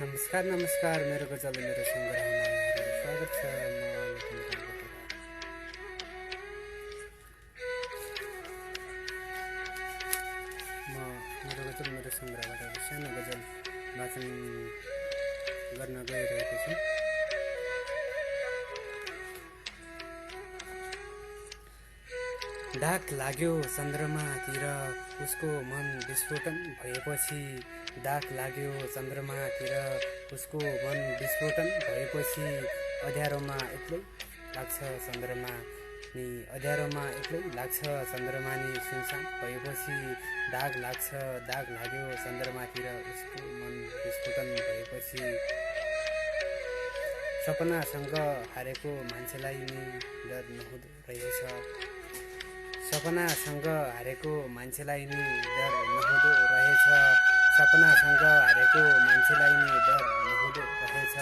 नमस्कार नमस्कार मेरो गजल मेरो सङ्ग्रहमा स्वागत छ। म मेरो गजल मेरो सङ्ग्रहबाट सानो गजल वाचन गर्न गइरहेको छु। डाक लाग्यो चन्द्रमातिर उसको मन विस्फोटन भएपछि, डाक लाग्यो चन्द्रमातिर उसको मन विस्फोटन भएपछि, अँध्यारोमा एक्लै लाग्छ चन्द्रमा नि, अँध्यारोमा एक्लै लाग्छ चन्द्रमा नि, सुनसान भएपछि दाग लाग्छ, दाग लाग्यो चन्द्रमातिर उसको मन विस्फोटन भएपछि। सपनासँग हारेको मान्छेलाई नि डर नहुँदो रहेछ, सपनासँग हारेको मान्छेलाई नि डर नहुँदो रहेछ, सपनासँग हारेको मान्छेलाई नि डर नहुँदो रहेछ।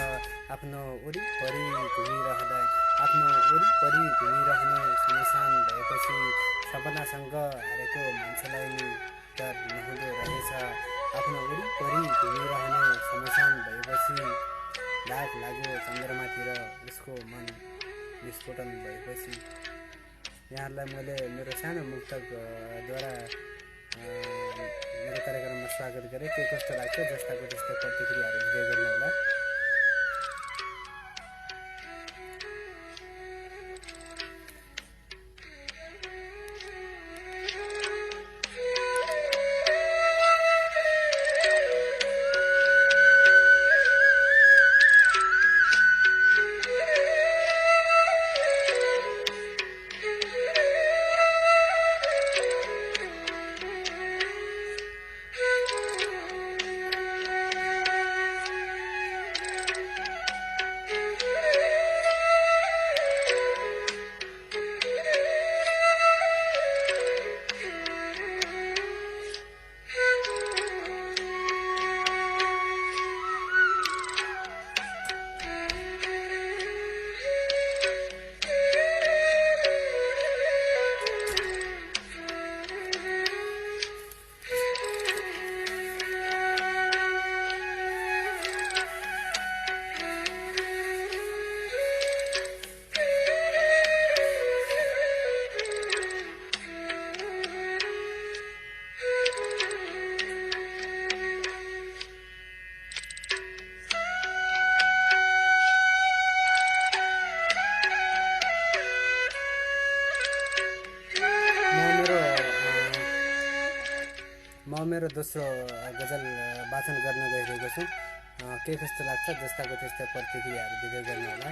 आफ्नो वरिपरि घुमिरहँदा, आफ्नो वरिपरि घुमिरहने सुनसान भएपछि, सपनासँग हारेको मान्छेलाई नि डर नहुँदो रहेछ, आफ्नो वरिपरि घुमिरहने सुनसान भएपछि, दाग लाग्यो चन्द्रमातिर उसको मन विस्फोटन भएपछि। यहाँहरूलाई मैले मेरो सानो मुक्तकद्वारा मेरो कार्यक्रममा स्वागत गरेँ। के कस्तो लाग्छ जस्ताको त्यस्तै प्रतिक्रियाहरू दिँदै गर्नुहोला। म मेरो दोस्रो गजल वाचन गर्न गइरहेको छु। के कस्तो लाग्छ जस्ताको त्यस्तै प्रतिक्रियाहरू दिँदै गर्नुहोला।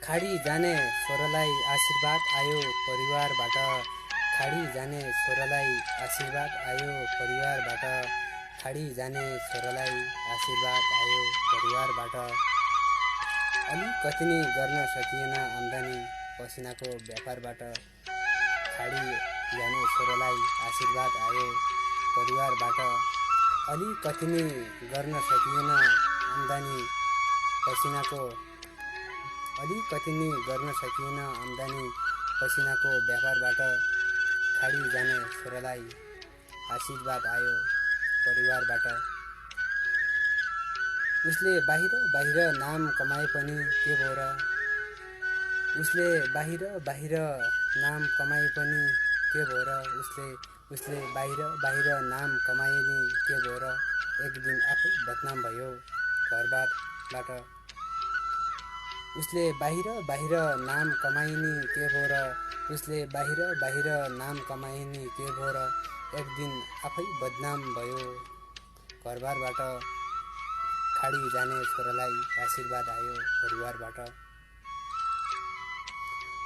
खाडी जाने छोरालाई आशीर्वाद आयो परिवारबाट, खाडी जाने छोरालाई आशीर्वाद आयो परिवारबाट, खाडी जाने छोरालाई आशीर्वाद आयो परिवारबाट। अलिकति नै गर्न सकिएन आम्दानी पसिनाको व्यापारबाट, खाडी जाने छोरालाई आशीर्वाद आयो परिवारबाट। अलिकति नै गर्न सकिएन आम्दानी पसिनाको, अलिकति नै गर्न सकिएन आम्दानी पसिनाको व्यापारबाट, खाडी जाने छोरालाई आशीर्वाद आयो परिवारबाट। उसले बाहिर बाहिर नाम कमाए पनि के भयो र, उसले बाहिर बाहिर नाम कमाए पनि के भयो र, उसले बाहिर बाहिर नाम कमाए नि के भयो र, एक दिन आफै बदनाम भयो घरबारबाट। उसले बाहिर बाहिर नाम कमाए नि के भयो र, उसले बाहिर बाहिर नाम कमाए नि के भयो र, एक दिन आफै बदनाम भयो घरबारबाट। खाडी जाने छोरालाई आशीर्वाद आयो परिवारबाट।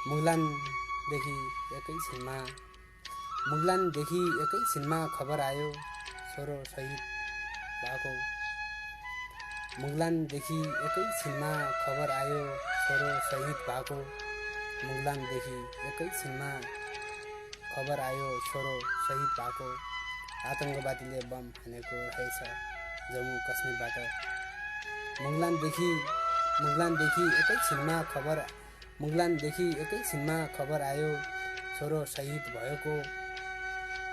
मुगलानदेखि एकैछिनमा खबर आयो छोरो शहीद भएको, मुगलानदेखि एकैछिनमा खबर आयो छोरो शहीद भएको, मुगलानदेखि एकैछिनमा खबर आयो छोरो शहीद भएको। आतङ्कवादीले बम हानेको रहेछ जम्मू कश्मीरबाट, मुगलानदेखि एकैछिनमा खबर आयो छोरो शहीद भएको,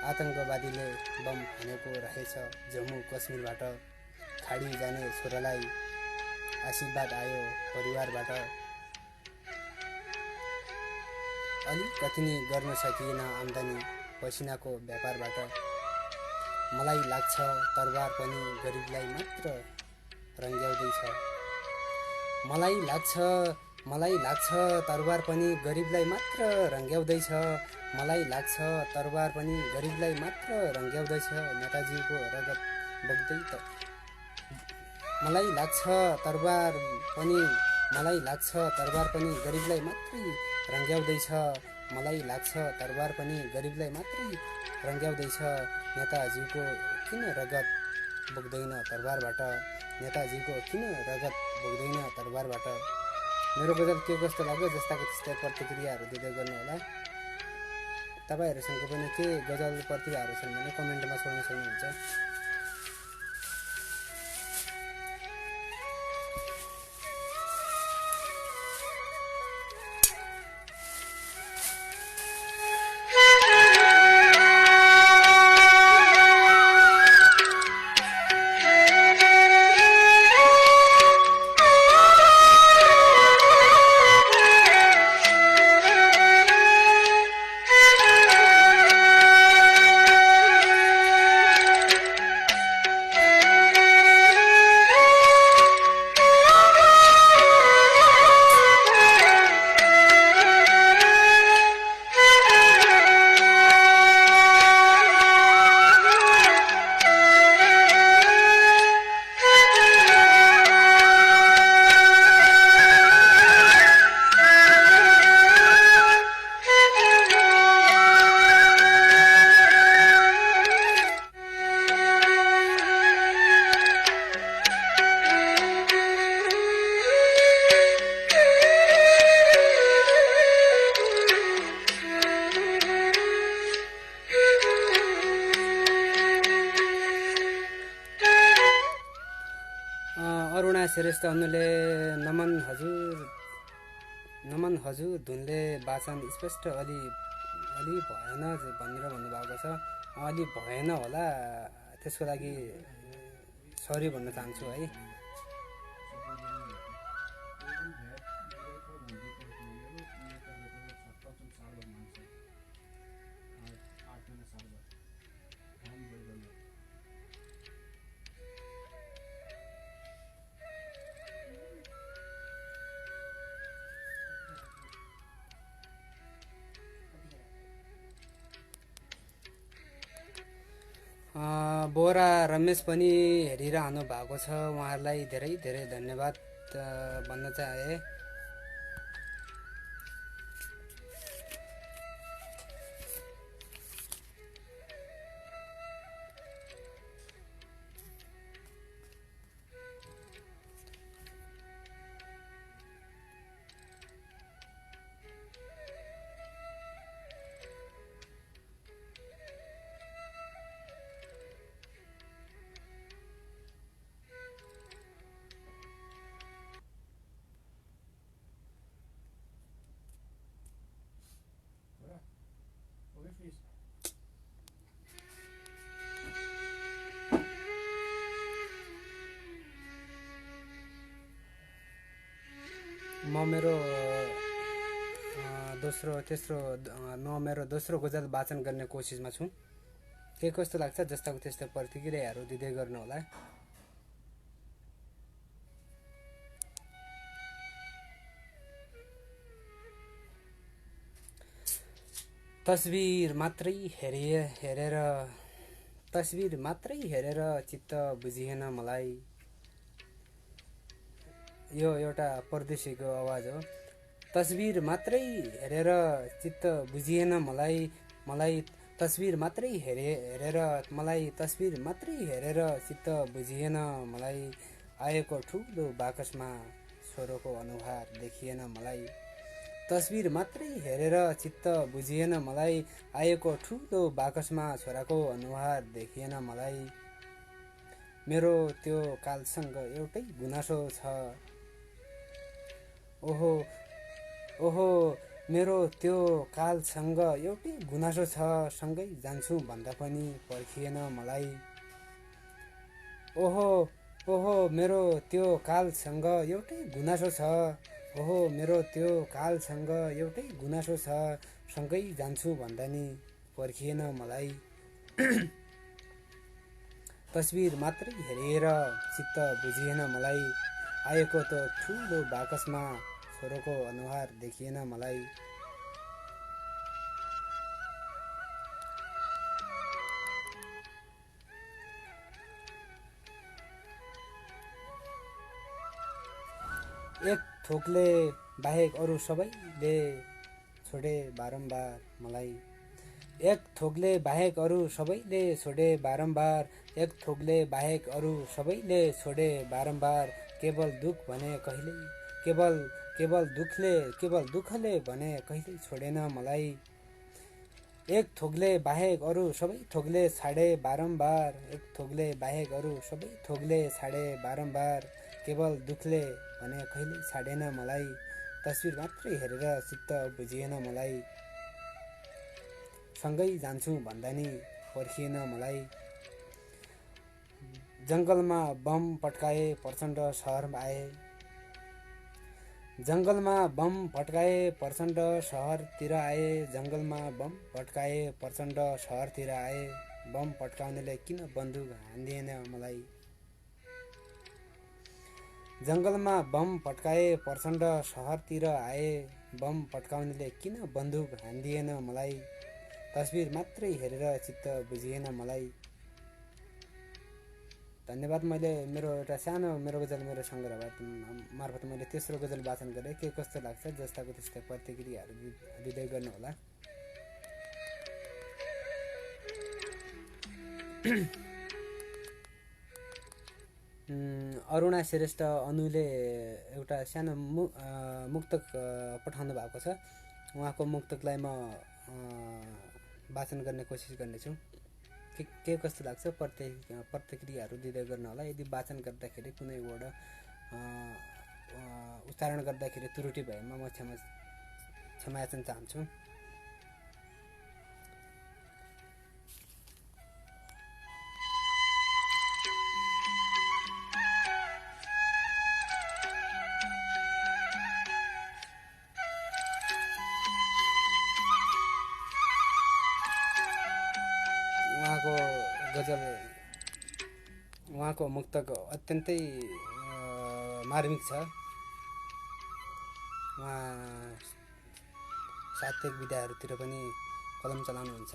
आतंकवादीले बम हानेको रहेछ। जम्मू कश्मीरबाट खाडी जाने छोरालाई आशीर्वाद आयो परिवारबाट। अलिकति नि गर्न सकिएन आम्दानी पसिनाको व्यापारबाट। मलाई लाग्छ तरबार पनि गरिबलाई मात्र रङ्ग्याउँदैछ। मलाई लाग्छ तरबार पनि गरिबलाई मात्र रङ्ग्याउँदैछ। मलाई लाग्छ तरबार पनि गरिबलाई मात्र रङ्ग्याउँदैछ। नेताजीको रगत बग्दै त मलाई लाग्छ तरबार पनि गरिबलाई मात्रै रङ्ग्याउँदैछ। मलाई लाग्छ तरबार पनि गरिबलाई मात्रै रङ्ग्याउँदैछ। नेताजीको किन रगत बग्दैन तरबारबाट। नेताजीको किन रगत बग्दैन तरबारबाट। मेरो गजल के कस्तो लाग्यो जस्ताको त्यस्तै प्रतिक्रियाहरू दिँदै गर्नुहोला। तपाईहरुसँग पनि के गजल प्रतिक्रियाहरू छन् भने कमेन्टमा छोड्न सक्नुहुन्छ। अरुणा श्रेष्ठ अनुले नमन हजुर धुनले वाचन स्पष्ट अलि भएन भनेर भन्नुभएको छ। अलि भएन होला, त्यसको लागि सरी भन्न चाहन्छु है। बोरा रमेश पनि हेरिरहनु भएको छ। उहाँहरूलाई धेरै धेरै धन्यवाद भन्न चाहे। म मेरो दोस्रो गजल वाचन गर्ने कोसिसमा छु। के कस्तो लाग्छ जस्ताको त्यस्तै प्रतिक्रियाहरू दिँदै गर्नु होला। तस्बिर मात्रै हेरेर चित्त बुझिएन मलाई। यो एउटा परदेशीको आवाज हो। तस्बिर मात्रै हेरेर चित्त बुझिएन मलाई तस्बिर मात्रै चित्त बुझिएन मलाई। आएको ठुलो बाकसमा छोरोको अनुहार देखिएन मलाई। तस्बिर मात्रै हेरेर चित्त बुझिएन मलाई। आएको ठुलो बाकसमा छोराको अनुहार देखिएन मलाई। मेरो त्यो कालसँग एउटै गुनासो छ। ओहो मेरो त्यो कालसँग एउटै गुनासो छ, सँगै जान्छु भन्दा पनि पर्खिएन मलाई। ओहो ओहो मेरो त्यो कालसँग एउटै गुनासो छ, ओहो मेरो त्यो कालसँग एउटै गुनासो छ, सँगै जान्छु भन्दा नि पर्खिएन मलाई। तस्बिर मात्रै हेरेर चित्त बुझिएन मलाई, आएको त ठुलो बाकसमा छोरोको अनुहार देखिएन मलाई। एक थोकले बाहेक अरू सबैले छोडे बारम्बार मलाई। एक थोकले बाहेक अरू सबैले छोडे बारम्बार, एक थोकले बाहेक अरू सबैले छोडे बारम्बार, केवल दुख भने कहिल्यै केवल दुःखले भने कहिल्यै छोडेन मलाई। एक थोकले बाहेक अरू सबै थोकले छाडे बारम्बार, एक थोकले बाहेक अरू सबै थोकले छाडे बारम्बार, केवल दुखले भने कहिल्यै छाडेन मलाई। तस्बिर मात्रै हेरेर चित्त बुझिएन मलाई, सँगै जान्छु भन्दा नि पर्खिएन मलाई। जङ्गलमा बम पड्काए प्रचण्ड सहरमा आए, जङ्गलमा बम पड्काए प्रचण्ड सहरतिर आए, जङ्गलमा बम पड्काए प्रचण्ड सहरतिर आए, बम पड्काउनेले किन बन्दुक हान्दिएन मलाई। जङ्गलमा बम पड्काए प्रचण्ड सहरतिर आए, बम पड्काउनेले किन बन्दुक हान्दिएन मलाई। तस्बिर मात्रै हेरेर चित्त बुझिएन मलाई। धन्यवाद। मैले मेरो एउटा सानो मेरो गजल मेरो सङ्ग्रह मार्फत मैले तेस्रो गजल वाचन गरेँ। के कस्तो लाग्छ जस्ताको त्यस्तै प्रतिक्रियाहरू दिँदै गर्नुहोला। अरुणा श्रेष्ठ अनुले एउटा सानो मुक्तक पठाउनु भएको छ। उहाँको मुक्तकलाई म वाचन गर्ने कोसिस गर्नेछु। के कस्तो लाग्छ प्रतिक्रियाहरू दिँदै गर्नु होला। यदि वाचन गर्दाखेरि कुनै वर्ड उच्चारण गर्दाखेरि त्रुटि भएमा म क्षमायाचन चाहन्छु। उहाँको मुक्तक अत्यन्तै मार्मिक छ। उहाँ साहित्यिक विधाहरूतिर पनि कलम चलाउनुहुन्छ।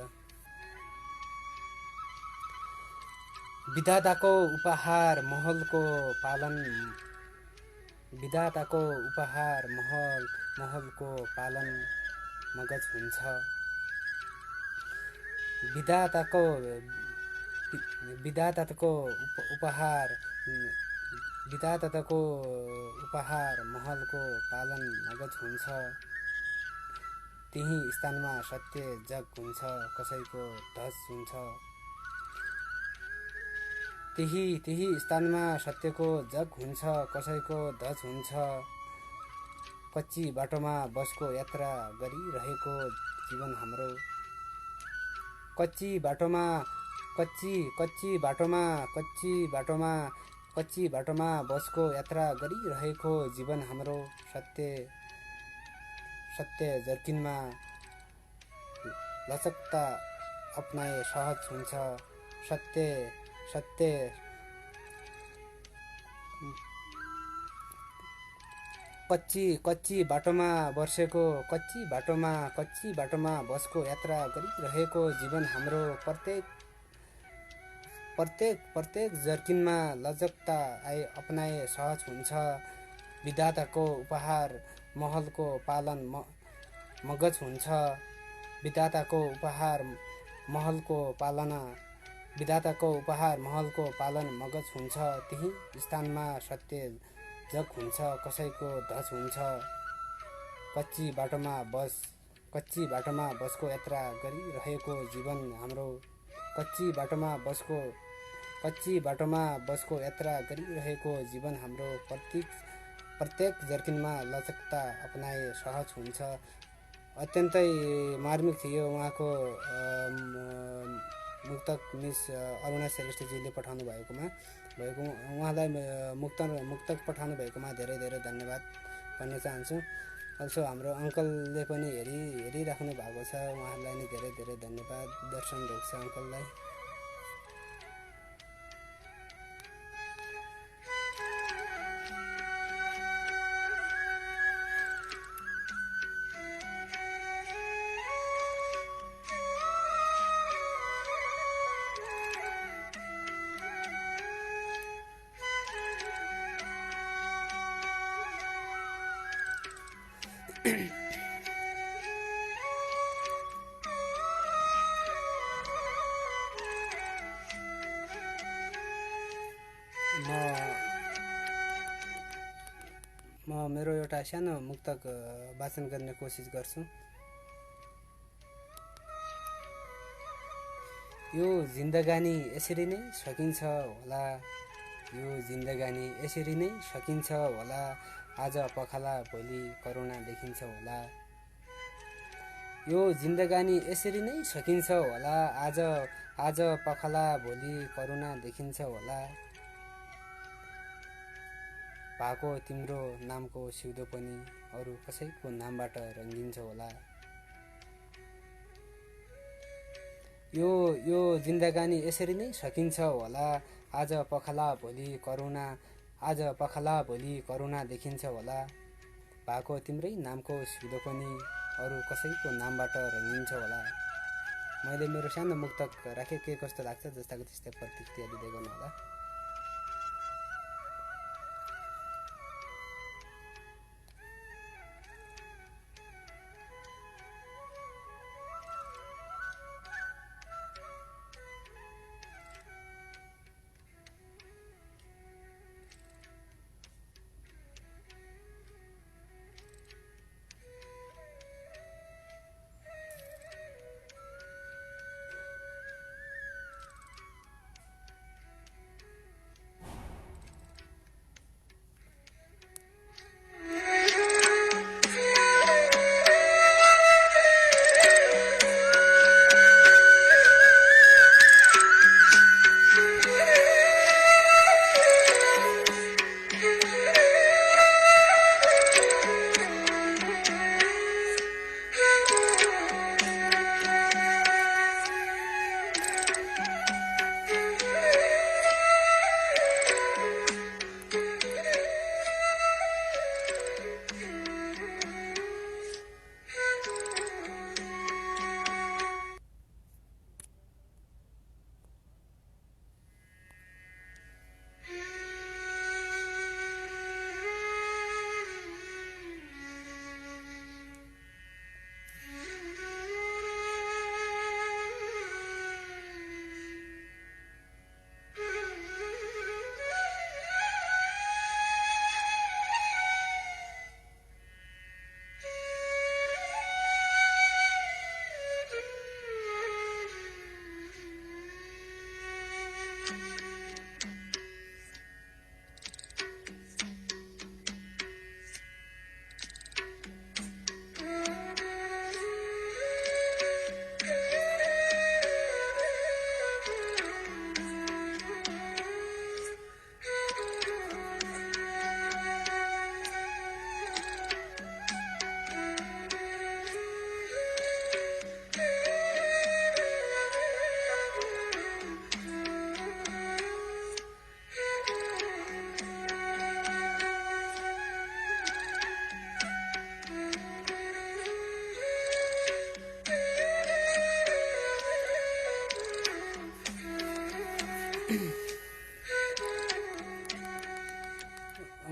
विधाताको उपहार महलको पालन, विधाताको उपहार महलको पालन मगज हुन्छ। विधाताको उपहार महलको पालन मगज हुन्छ। त्यही स्थानमा सत्य जग हुन्छ, कसैको धस हुन्छ। त्यही स्थानमा सत्यको जग हुन्छ, कसैको धस हुन्छ। कच्ची बाटोमा बसको यात्रा गरिरहेको जीवन हाम्रो, कच्ची बाटोमा बसको यात्रा गरिरहेको जीवन हाम्रो। सत्य जर्किनमा लचकता अपनाए सहज हुन्छ। सत्य कच्ची बाटोमा बसको यात्रा गरिरहेको जीवन हाम्रो। प्रत्येक जर्किनमा लचकता अपनाए सहज हुन्छ। विधाताको उपहार महलको पालन मगज हुन्छ। विधाताको उपहार महलको पालन मगज हुन्छ। त्यही स्थानमा सत्य जग हुन्छ, कसैको धस हुन्छ। कच्ची बाटोमा बसको यात्रा गरिरहेको जीवन हाम्रो। कच्ची बाटोमा बसको यात्रा गरिरहेको जीवन हाम्रो। प्रत्येक जर्किनमा लचकता अपनाए सहज हुन्छ। अत्यन्तै मार्मिक थियो। उहाँको मुक्तक मिस अरुणा श्रेष्ठजीले पठाउनु भएकोमा उहाँलाई मुक्तक पठाउनु भएकोमा धेरै धेरै धन्यवाद भन्न चाहन्छु। अल्सो हाम्रो अङ्कलले पनि हेरिराख्नु भएको छ, उहाँलाई नि धेरै धेरै धन्यवाद। दर्शन ढोक्छ अङ्कललाई। म मेरो एउटा सानो मुक्तक वाचन गर्ने कोसिस गर्छु। यो जिन्दगानी यसरी नै सकिन्छ होला, यो जिन्दगानी यसरी नै सकिन्छ होला, आज पखाला भोलि करुणा देखिन्छ होला। यो जिन्दगानी यसरी नै सकिन्छ होला, आज पखाला भोलि करुणा देखिन्छ होला। भएको तिम्रो नामको सिउँदो पनि अरू कसैको नामबाट रङ्गिन्छ होला। यो जिन्दगानी यसरी नै सकिन्छ होला, आज पखाला भोलि करुणा देखिन्छ होला। भएको तिम्रै नामको सिउँदो पनि अरू कसैको नामबाट रङ्गिन्छ होला। मैले मेरो सानो मुक्तक राखेँ, के कस्तो लाग्छ जस्ताको त्यस्तै प्रतिक्रिया दिँदै गर्नु होला।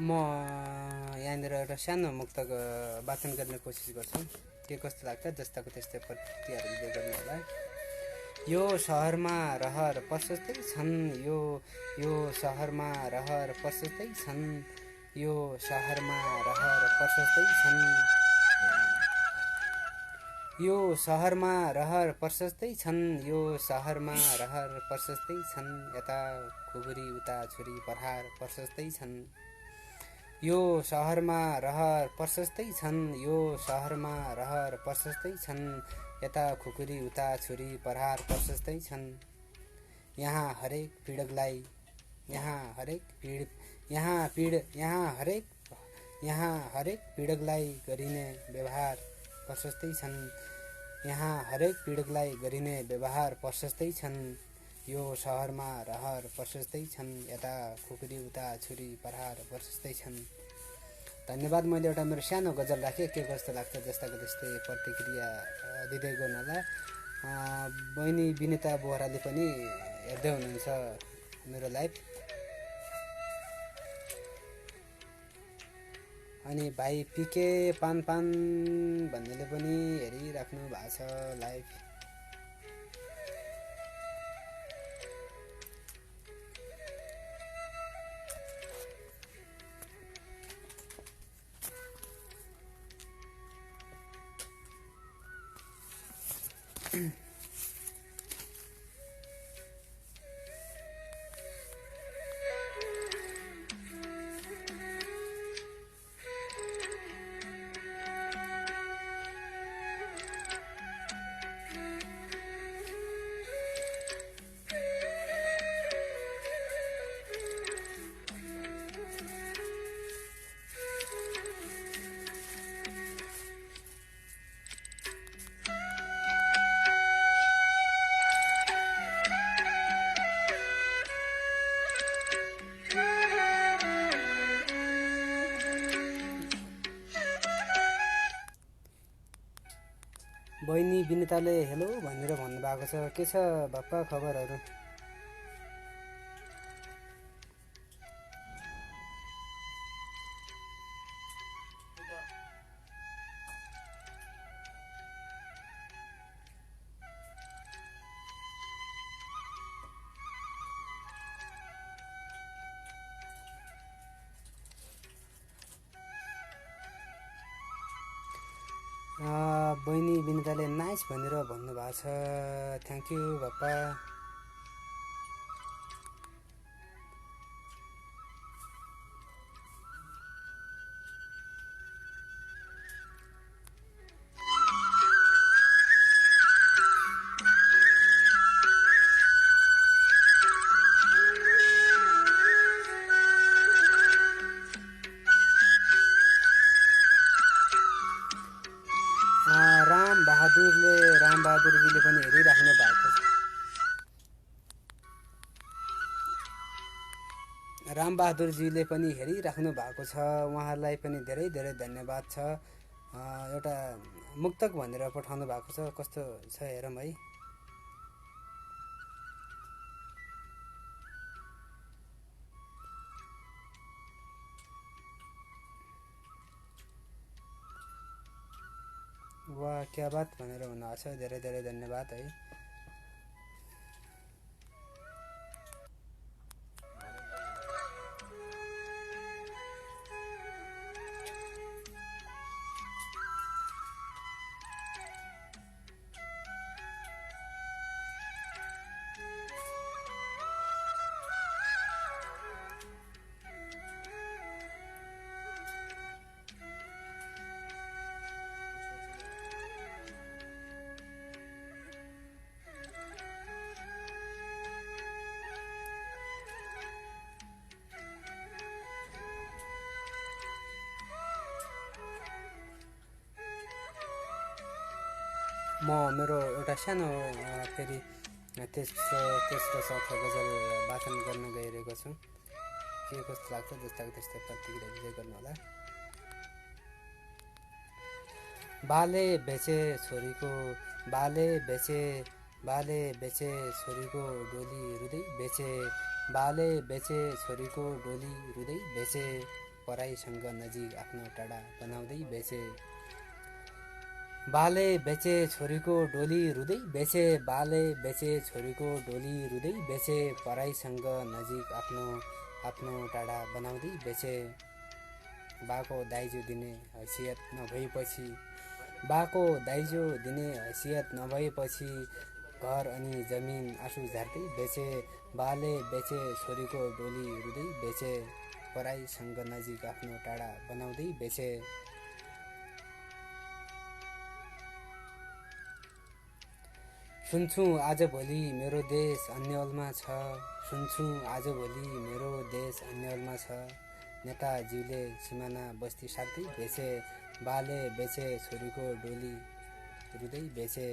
म यहाँनिर एउटा सानो मुक्तक वाचन गर्ने कोसिस गर्छु, के कस्तो लाग्छ जस्ताको त्यस्तै प्रतिक्रियाहरू दिँदै गर्नु होला। यो सहरमा रहर प्रशस्तै छन्, यो सहरमा रहर प्रशस्तै छन्, यो सहरमा रहर प्रशस्तै छन्, यो सहरमा रहर प्रशस्तै छन्, यो सहरमा रहर प्रशस्तै छन्, यता खुबुरी उता छुरी प्रहार प्रशस्तै छन्, यो सहरमा रहर प्रशस्तै छन्, यो सहरमा रहर प्रशस्तै छन्, यता खुकुरी उता छुरी प्रहार प्रशस्तै छन्। यहाँ हरेक पीडकलाई गरिने व्यवहार प्रशस्तै छन्। यहाँ हरेक पीडकलाई गरिने व्यवहार प्रशस्तै छन्। यो सहरमा रहर प्रशस्तै छन्, यता खुकुरी उता छुरी प्रहार प्रशस्तै छन्। धन्यवाद। मैले एउटा मेरो सानो गजल राखेँ, के कस्तो लाग्छ जस्ताको त्यस्तै प्रतिक्रिया दिँदै गर्नु होला। बहिनी विनिता बोहराले पनि हेर्दै हुनुहुन्छ मेरो लाइभ। अनि भाइ पिके पान भन्नेले पनि हेरिराख्नु भएको छ लाइभ। बहिनी विनिताले हेलो भनेर भन्नुभएको छ। के छ बाप्पा खबरहरू? बहिनी विनिताले नाइस भनेर भन्नुभएको छ। Thank you Bappa. रामबहादुरजीले पनि हेरिराख्नु भएको छ। रामबहादुरजीले पनि हेरिराख्नु भएको छ। उहाँलाई पनि धेरै धेरै धन्यवाद छ। एउटा मुक्तक भनेर पठाउनु भएको छ। कस्तो छ हेरौँ है। वाह क्या बात भनेर भन्नुभएको छ। धेरै धेरै धन्यवाद है। म मेरो एउटा सानो फेरि तेस्रो चौथो गजल वाचन गर्न गइरहेको छु। के कस्तो लाग्छ जस्ताको त्यस्तै प्रतिक्रिया दिँदै गर्नु होला। बाले बेचे छोरीको डोली रुँदै बेचे। बाले बेचे छोरीको डोली रुँदै बेचे। पराईसँग नजिक आफ्नो टाढा बनाउँदै बेचे। बाले बेचे छोरीको डोली रुँदै बेचे। बाले बेचे छोरीको डोली रुँदै बेचे। पराईसँग नजिक आफ्नो टाढा बनाउँदै बेचे। बाको दाइजो दिने हैसियत नभएपछि घर अनि जमिन आँसु झार्दै बेचे। बाले बेचे छोरीको डोली रुँदै बेचे। पराईसँग नजिक आफ्नो टाढा बनाउँदै बेचे। सुन्छु आजभोलि मेरो देश अन्यलमा छ, सुन्छु आजभोलि मेरो देश अन्यलमा छ। नेताजीले सिमाना बस्ती सार्दै बेचे, बाले बेचे छोरीको डोली रुँदै बेचे।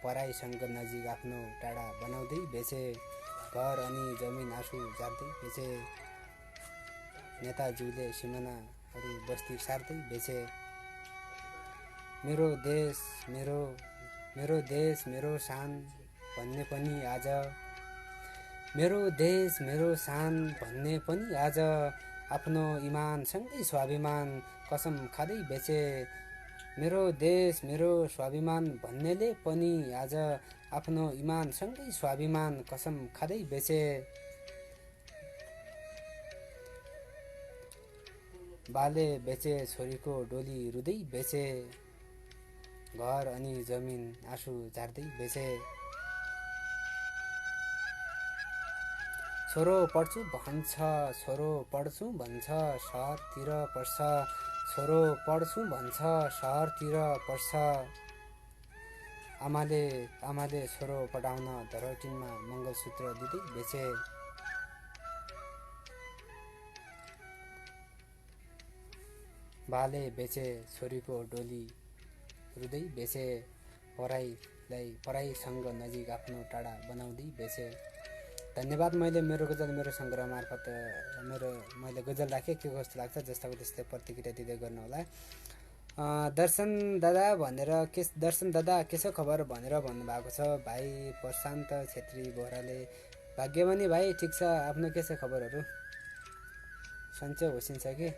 पराईसँग नजिक आफ्नो टाढा बनाउँदै बेचे, घर अनि जमिन आँसु झार्दै बेचे। नेताजीले सिमानाहरू बस्ती सार्दै बेचे। मेरो देश मेरो शान भन्ने पनि आज, मेरो देश मेरो शान भन्ने पनि आज आफ्नो इमानसँगै स्वाभिमान कसम खाँदै बेचे। मेरो देश मेरो स्वाभिमान भन्नेले पनि आज आफ्नो इमानसँगै स्वाभिमान कसम खाँदै बेचे। बाले बेचे छोरीको डोली रुँदै बेचे, घर अनि जमिन आँसु झार्दै बेचे। छोरो पढ्छु भन्छ सहरतिर पढ्छ, छोरो पढ्छु भन्छ सहरतिर पढ्छ। आमाले छोरो पढाउन धरोटिनमा मङ्गलसूत्र दिँदै बेचे। बाले बेचे छोरीको डोली रुँदै बेचे, पराईसँग नजिक आफ्नो टाढा बनाउँदै बेचे। धन्यवाद। मैले मेरो गजल मेरो सङ्ग्रह मार्फत मैले गजल राखेँ, के कस्तो लाग्छ जस्ताको त्यस्तै प्रतिक्रिया दिँदै गर्नुहोला। दर्शन दादा के छ खबर भनेर भन्नुभएको छ भाइ प्रशान्त छेत्री बोहराले। भाग्यमनी भाइ ठिक छ, आफ्नो के छ खबरहरू? सन्चो होसिन्छ कि?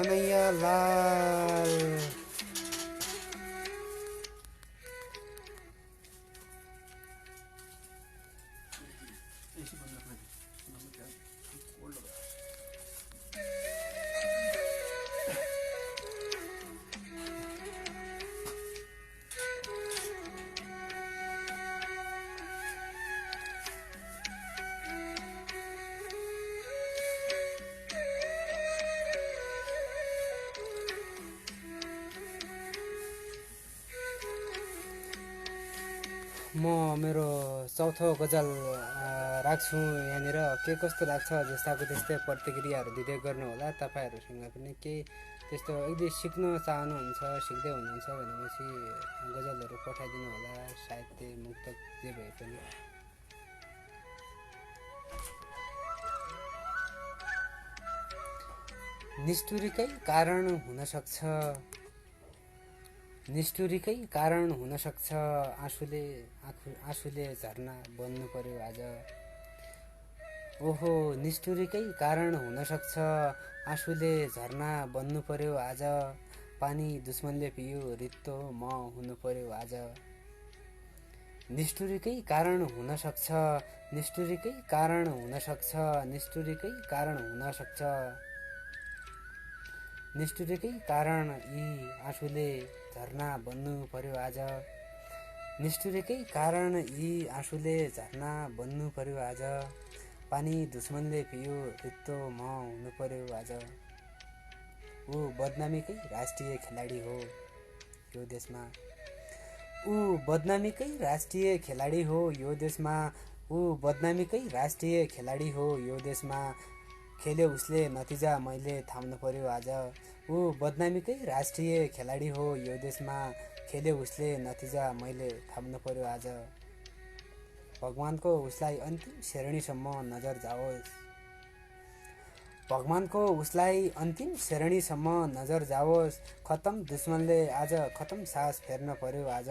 कन्हैया लाल म मेरो चौथो गजल राख्छु यहाँनिर। के कस्तो लाग्छ जस्ताको त्यस्तै प्रतिक्रियाहरू दिँदै गर्नुहोला। तपाईँहरूसँग पनि केही त्यस्तो यदि सिक्न चाहनुहुन्छ, सिक्दै हुनुहुन्छ भनेपछि गजलहरू पठाइदिनु होला, साहित्य मुक्तक जे भए पनि। निष्ठुरीकै कारण हुन सक्छ आँसुले झरना बन्नु पर्यो आज। ओहो निष्ठुरीकै कारण हुन सक्छ आँसुले झरना बन्नु पर्यो आज। पानी दुश्मनले पियो रित्तो म हुनु पर्यो आज। निष्ठुरीकै कारण हुन सक्छ निष्ठुरीकै कारण यी आँसुले झरना बन्नु पर्यो आज। निष्ठुरीकै कारण यी आँसुले झरना बन्नु पर्यो आज। पानी दुश्मनले पियो रित्तो म हुनु पर्यो आज। ऊ बदनामीकै राष्ट्रिय खेलाडी हो यो देशमा। ऊ बदनामीकै राष्ट्रिय खेलाडी हो यो देशमा। ऊ बदनामीकै राष्ट्रिय खेलाडी हो यो देशमा। खेल्यो उसले नतिजा मैले थाम्नु पर्यो आज। ऊ बदनामीकै राष्ट्रिय खेलाडी हो यो देशमा। खेल्यो उसले नतिजा मैले थाम्नु पर्यो आज। भगवानको उसलाई अन्तिम श्रेणीसम्म नजर जाओस्। भगवानको उसलाई अन्तिम श्रेणीसम्म नजर जाओस्। खतम दुश्मनले आज खतम सास फेर्न पर्यो आज।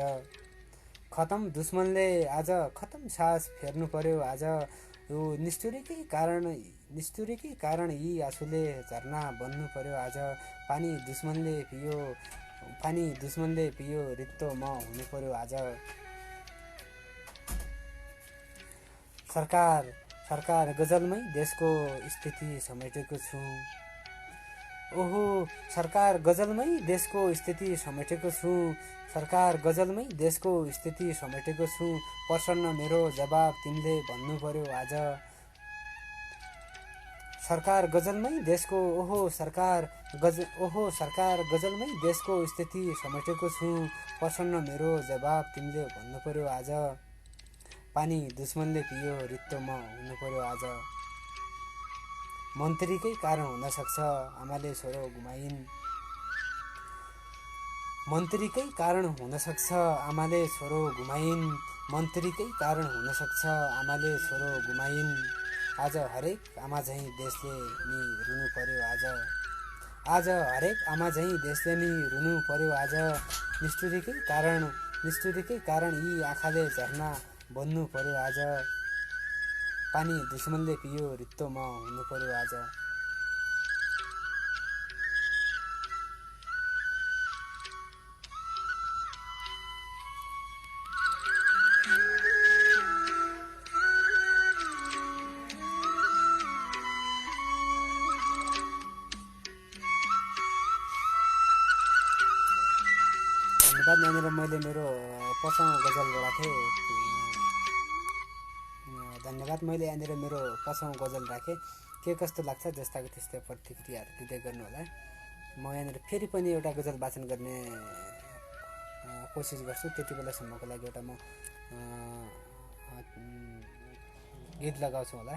खतम दुश्मनले आज खतम सास फेर्नु पर्यो आज। यो निष्ठुरीकै कारण यी आँसुले झरना बन्नु पर्यो आज। पानी दुश्मनले पियो रित्तो म हुनु पर्यो आज। सरकार गजलमै देशको स्थिति समेटेको छु। ओहो सरकार गजलमै देशको स्थिति समेटेको छु। सरकार गजलमै देशको स्थिति समेटेको छु। प्रसन्न मेरो जवाब तिमीले भन्नु पर्यो आज। सरकार गजलमै देशको सरकार गजलमै देशको स्थिति समेटेको छु। प्रसन्न मेरो जवाब तिमीले भन्नु पर्यो आज। पानी दुश्मनले पियो रित्तो म हुनु पर्यो आज। मन्त्रीकै कारण हुन सक्छ आमाले छोरो गुमाइन्। मन्त्रीकै कारण हुन सक्छ आमाले छोरो गुमाइन्। मन्त्रीकै कारण हुन सक्छ आमाले छोरो गुमाइन्। आज हरेक आमा झैं देशले नि रुनु पर्यो आज। आज हरेक आमा झैं देशले नि रुनु पर्यो आज। निष्ठुरीकै कारण यी आँखाले झरना बन्नु पर्यो आज। पानी दुश्मनले पियो रित्तो म हुनु पर्यो आज। धन्यवाद। यहाँनिर मैले मेरो 5औं गजल राखेँ। धन्यवाद। मैले यहाँनिर मेरो 5औं गजल राखेँ। के कस्तो लाग्छ जस्ताको त्यस्तै प्रतिक्रियाहरू दिँदै गर्नु होला। म यहाँनिर फेरि पनि एउटा गजल वाचन गर्ने कोसिस गर्छु। त्यति बेलासम्मको लागि एउटा म गीत लगाउँछु होला।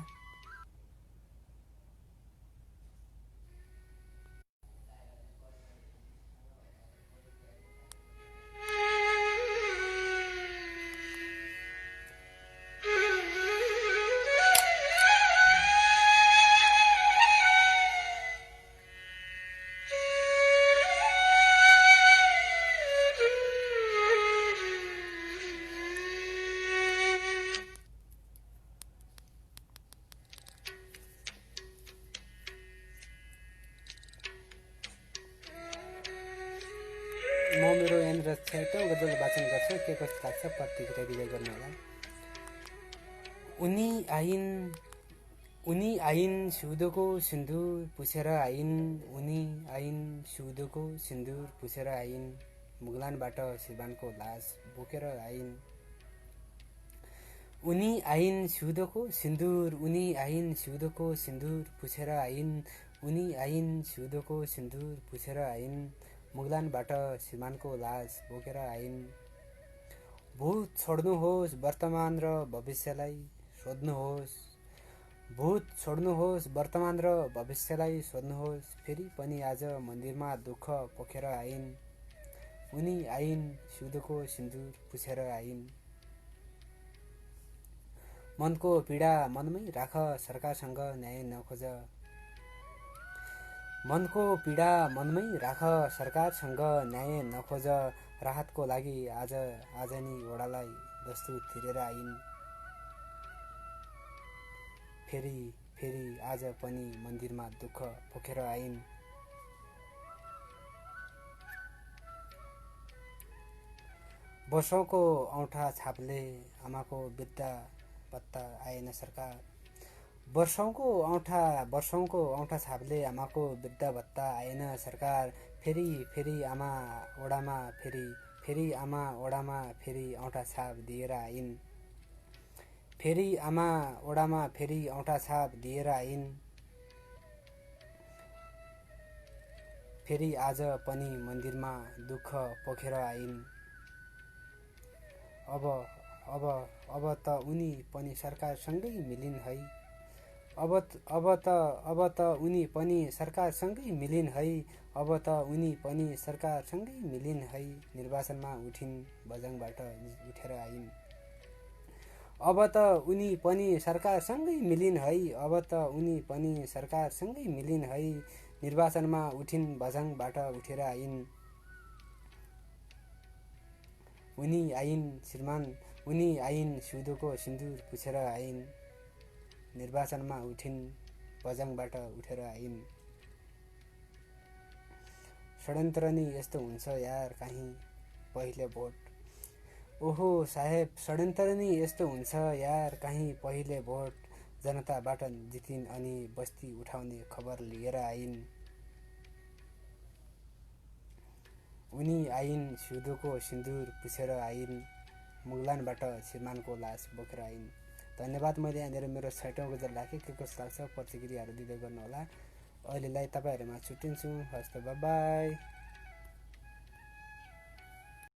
म मेरो यहाँनिर 6औं गजल वाचन गर्छु। के कस्तो लाग्छ प्रतिक्रिया दिँदै गर्नु होला। उनी आइन् सिउँदोको सिन्दुर पुछेर आइन्। उनी आइन् सिउँदोको सिन्दुर पुछेर आइन्। मुगलानबाट श्रीमानको लास बोकेर आइन्। उनी आइन् सिउँदोको सिन्दुर पुछेर आइन्। उनी आइन् सिउँदोको सिन्दुर पुछेर आइन्। मुगलानबाट श्रीमानको लास बोकेर आइन्। भूत छोड्नुहोस् वर्तमान र भविष्यलाई सोध्नुहोस्। भूत छोड्नुहोस् वर्तमान र भविष्यलाई सोध्नुहोस्। फेरि पनि आज मन्दिरमा दुःख पोखेर आइन्। उनी आइन् सिउँदोको सिन्दुर पुछेर आइन्। मनको पीडा मनमै राख सरकारसँग न्याय नखोज। मनको पीडा मनमै राख सरकारसँग न्याय नखोज। राहतको लागि आज नि वडालाई दस्तुर तिरेर आइन्। फेरि आज पनि मन्दिरमा दुःख पोखेर आइन्। वर्षौंको औँठा छापले आमाको वृद्धा पत्ता आएन सरकार। वर्षौंको औँठा छापले आमाको वृद्ध भत्ता आएन सरकार। फेरि आमा ओडामा फेरि आमा ओडामा फेरि औँठा छाप दिएर आइन्। फेरि आमा ओडामा फेरि औँठा छाप दिएर आइन्। फेरि आज पनि मन्दिरमा दुःख पोखेर आइन्। अब त उनी पनि सरकारसँगै मिलिन् है। अब त उनी पनि सरकारसँगै मिलिन् है। अब त उनी पनि सरकारसँगै मिलिन् है। निर्वाचनमा उठिन् बझाङबाट उठेर आइन्। अब त उनी पनि सरकारसँगै मिलिन् है। अब त उनी पनि सरकारसँगै मिलिन् है। निर्वाचनमा उठिन् बझाङबाट उठेर आइन्। उनी आइन् सिउँदोको सिन्दुर पुछेर आइन्। निर्वाचनमा उठिन् बझाङबाट उठेर आइन्। षड्यन्त्र नि यस्तो हुन्छ यार काहीँ पहिले भोट। ओहो साहेब षड्यन्त्र नि यस्तो हुन्छ यार काहीँ पहिले भोट। जनताबाट जितिन् अनि बस्ती उठाउने खबर लिएर आइन्। उनी आइन् सिउँदोको सिन्दुर पुछेर आइन्। मुगलानबाट श्रीमानको लास बोकेर आइन्। धन्यवाद। मैले यहाँनिर मेरो 6औं गजल राखेँ। के कस्तो लाग्छ प्रतिक्रियाहरू दिँदै गर्नुहोला। अहिलेलाई तपाईँहरूमा छुट्टिन्छु। हस्त बाई बाई।